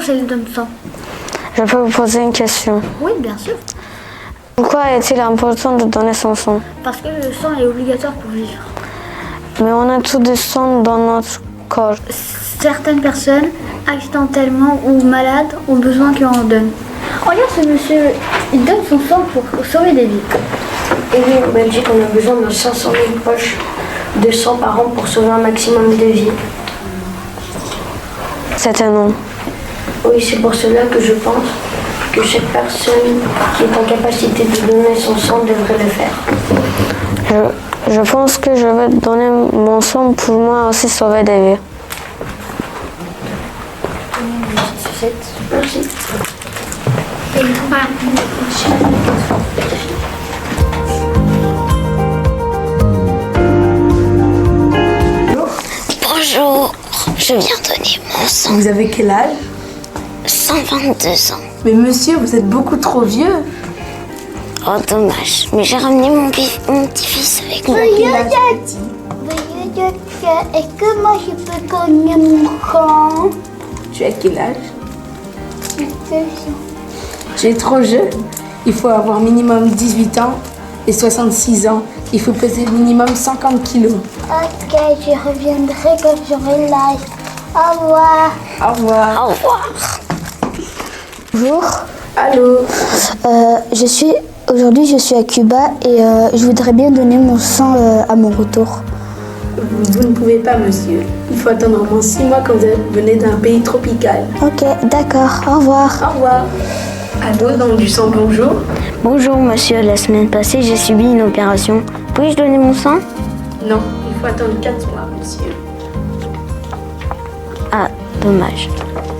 celle de sang. Je peux vous poser une question? Oui, bien sûr. Pourquoi est-il important de donner son sang? Parce que le sang est obligatoire pour vivre. Mais on a tout du sang dans notre corps. Certaines personnes, accidentellement ou malades, ont besoin qu'on en donne. Regarde ce monsieur, il donne son sang pour sauver des vies. Et oui, en Belgique, on a besoin de 500 000 poches de sang par an pour sauver un maximum de vies. C'est énorme. Oui, c'est pour cela que je pense que chaque personne qui est en capacité de donner son sang devrait le faire. Je pense que je vais donner mon sang pour moi aussi sauver des vies. Merci. Bonjour, je viens donner mon sang. Vous avez quel âge? 122 ans. Mais monsieur, vous êtes beaucoup trop vieux. Oh dommage, mais j'ai ramené mon petit-fils avec moi. Est-ce que moi je peux donner mon sang? Tu as quel âge? Tu es trop jeune. Il faut avoir minimum 18 ans et 66 ans. Il faut peser minimum 50 kilos. Ok, je reviendrai quand j'aurai l'âge. Au revoir. Au revoir. Au revoir. Bonjour. Allô? Aujourd'hui, je suis à Cuba et je voudrais bien donner mon sang à mon retour. Vous ne pouvez pas, monsieur. Il faut attendre au moins 6 mois quand vous venez d'un pays tropical. Ok, d'accord. Au revoir. Au revoir. Allô, don du sang, bonjour. Bonjour monsieur, la semaine passée j'ai subi une opération. Puis-je donner mon sang? Non, il faut attendre 4 mois, monsieur. Ah, dommage.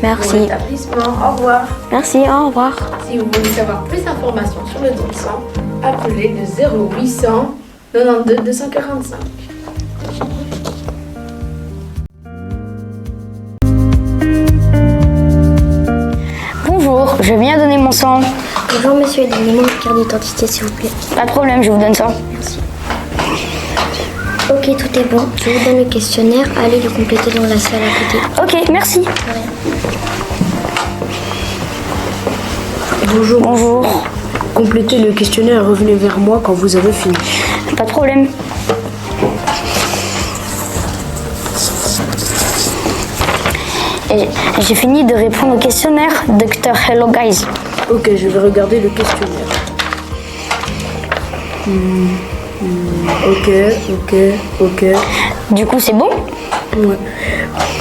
Merci. Bon établissement, au revoir. Merci, au revoir. Si vous voulez savoir plus d'informations sur le don de sang, appelez le 0800 92 245. Bonjour, je viens donner mon sang. Bonjour monsieur, donnez-moi une carte d'identité s'il vous plaît. Pas de problème, je vous donne ça. Merci. Ok, tout est bon. Je vous donne le questionnaire. Allez le compléter dans la salle à côté. Ok, merci. Bonjour. Bonjour. Complétez le questionnaire et revenez vers moi quand vous avez fini. Pas de problème. Et j'ai fini de répondre au questionnaire, Dr. Hello Guys. Ok, je vais regarder le questionnaire. Ok. Du coup, c'est bon? Ouais.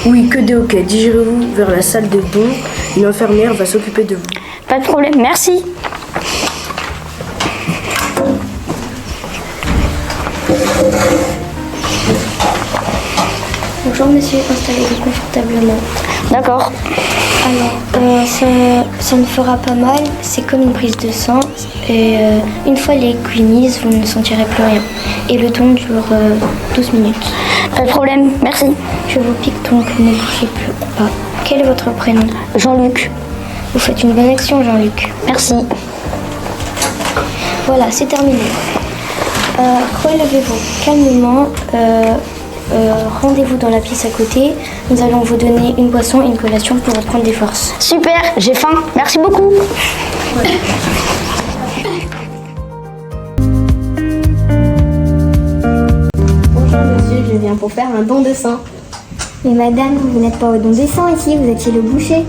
Oui, que des ok. Dirigez-vous vers la salle de don. Une infirmière va s'occuper de vous. Pas de problème, merci. Bonjour monsieur, installez-vous confortablement. D'accord. Alors, ça ne fera pas mal. C'est comme une prise de sang. Et une fois l'aiguille mise, vous ne sentirez plus rien. Et le don dure 12 minutes. Pas de problème, merci. Je vous pique donc ne bougez plus pas. Quel est votre prénom? Jean-Luc. Vous faites une bonne action, Jean-Luc. Merci. Voilà, c'est terminé. Relevez-vous calmement. Rendez-vous dans la pièce à côté. Nous allons vous donner une boisson et une collation pour reprendre des forces. Super, j'ai faim. Merci beaucoup. Bonjour monsieur, je viens pour faire un don de sang. Mais madame, vous n'êtes pas au don des sangs ici, vous êtes chez le boucher.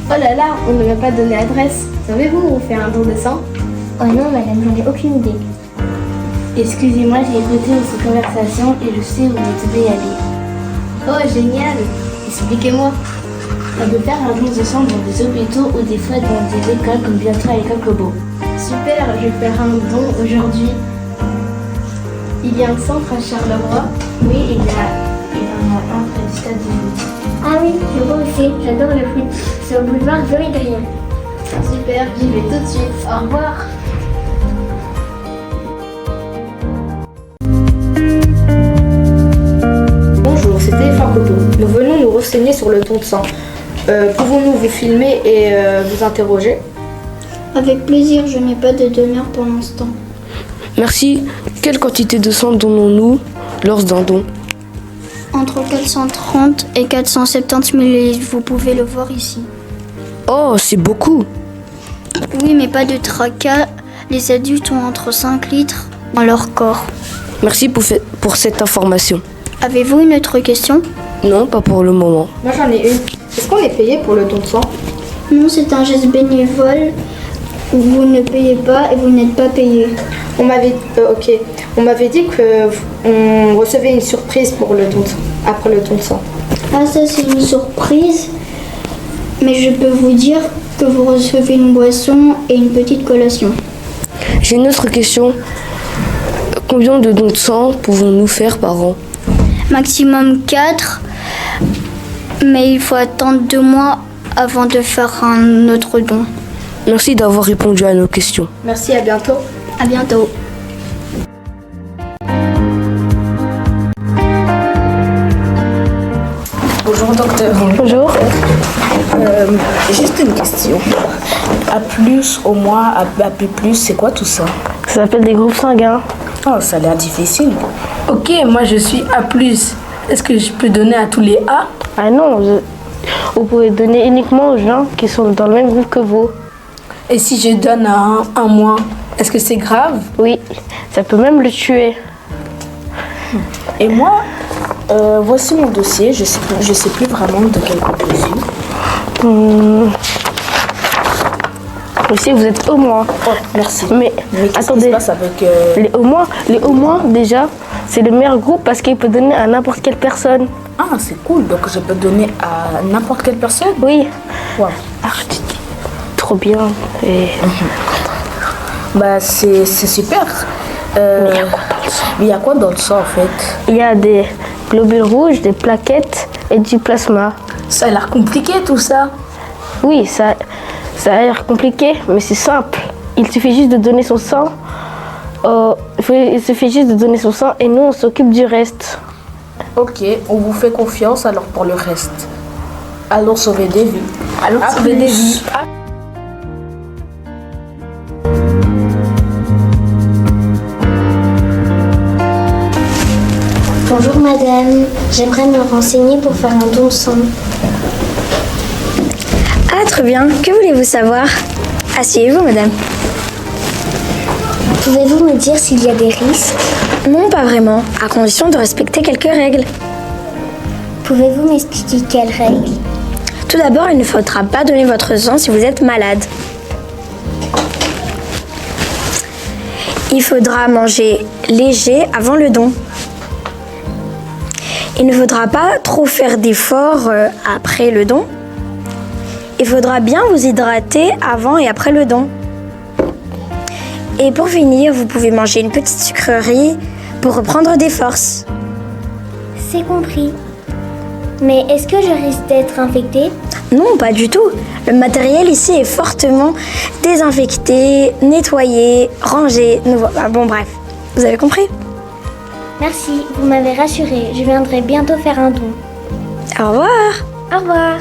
Oh là là, on ne m'a pas donné l'adresse. Savez-vous où on fait un don de sang? Oh non madame, j'en ai aucune idée. Excusez-moi, j'ai écouté votre conversation et je sais où vous devez y aller. Oh génial! Expliquez-moi. On peut faire un don de sang dans des hôpitaux ou des fois dans des écoles comme bientôt à l'école Kobo. Super, je vais faire un don aujourd'hui. Il y a un centre à Charleroi. Oui, il y en a un près du stade de foot. Ah oui, je vois aussi, j'adore le foot. C'est au boulevard Jory-Drien. Super, j'y vais tout de suite. Au revoir. Bonjour, c'est Téléphone Coto. Nous venons nous renseigner sur le don de sang. Pouvons-nous vous filmer et vous interroger? Avec plaisir, je n'ai pas de donneur pour l'instant. Merci. Quelle quantité de sang donnons-nous lors d'un don? Entre 430 et 470 millilitres, vous pouvez le voir ici. Oh, c'est beaucoup. Oui, mais pas de tracas. Les adultes ont entre 5 litres dans leur corps. Merci pour cette information. Avez-vous une autre question? Non, pas pour le moment. Moi j'en ai une. Est-ce qu'on est payé pour le don de sang? Non, c'est un geste bénévole où vous ne payez pas et vous n'êtes pas payé. On m'avait dit que on recevait une surprise pour le don après le don de sang. Ah, ça c'est une surprise, mais je peux vous dire que vous recevez une boisson et une petite collation. J'ai une autre question. Combien de dons de sang pouvons-nous faire par an? Maximum 4, mais il faut attendre 2 mois avant de faire un autre don. Merci d'avoir répondu à nos questions. Merci, à bientôt. À bientôt. Bonjour docteur. Bonjour. Juste une question. A plus, au moins, A plus, c'est quoi tout ça? Ça s'appelle des groupes sanguins. Oh, ça a l'air difficile. Ok, moi je suis A+. Est-ce que je peux donner à tous les A? Ah non, vous pouvez donner uniquement aux gens qui sont dans le même groupe que vous. Et si je donne à un moins, est-ce que c'est grave? Oui, ça peut même le tuer. Et moi, voici mon dossier. Je sais plus vraiment de quel groupe je suis. Aussi, vous êtes au moins. Oh, merci. Mais qu'est-ce attendez, qui se passe avec... les au moins, déjà, c'est le meilleur groupe parce qu'il peut donner à n'importe quelle personne. Ah, c'est cool. Donc je peux donner à n'importe quelle personne? Oui. Wow. Trop bien. Et... Bah, c'est super. Mais il y a quoi dans le sang en fait? Il y a des globules rouges, des plaquettes et du plasma. Ça a l'air compliqué tout ça. Oui, ça a l'air compliqué, mais c'est simple. Il suffit juste de donner son sang. Il suffit juste de donner son sang et nous on s'occupe du reste. Ok, on vous fait confiance alors pour le reste. Allons sauver des vies. Allons À sauver plus. des vies. Bonjour madame, j'aimerais me renseigner pour faire un don de sang. Ah, très bien. Que voulez-vous savoir? Asseyez-vous, madame. Pouvez-vous me dire s'il y a des risques? Non, pas vraiment, à condition de respecter quelques règles. Pouvez-vous m'expliquer quelles règles? Tout d'abord, il ne faudra pas donner votre sang si vous êtes malade. Il faudra manger léger avant le don. Il ne faudra pas trop faire d'efforts après le don. Il faudra bien vous hydrater avant et après le don. Et pour finir, vous pouvez manger une petite sucrerie pour reprendre des forces. C'est compris. Mais est-ce que je risque d'être infectée? Non, pas du tout. Le matériel ici est fortement désinfecté, nettoyé, rangé, nouveau. Ah, bon, bref, vous avez compris? Merci, vous m'avez rassurée. Je viendrai bientôt faire un don. Au revoir. Au revoir.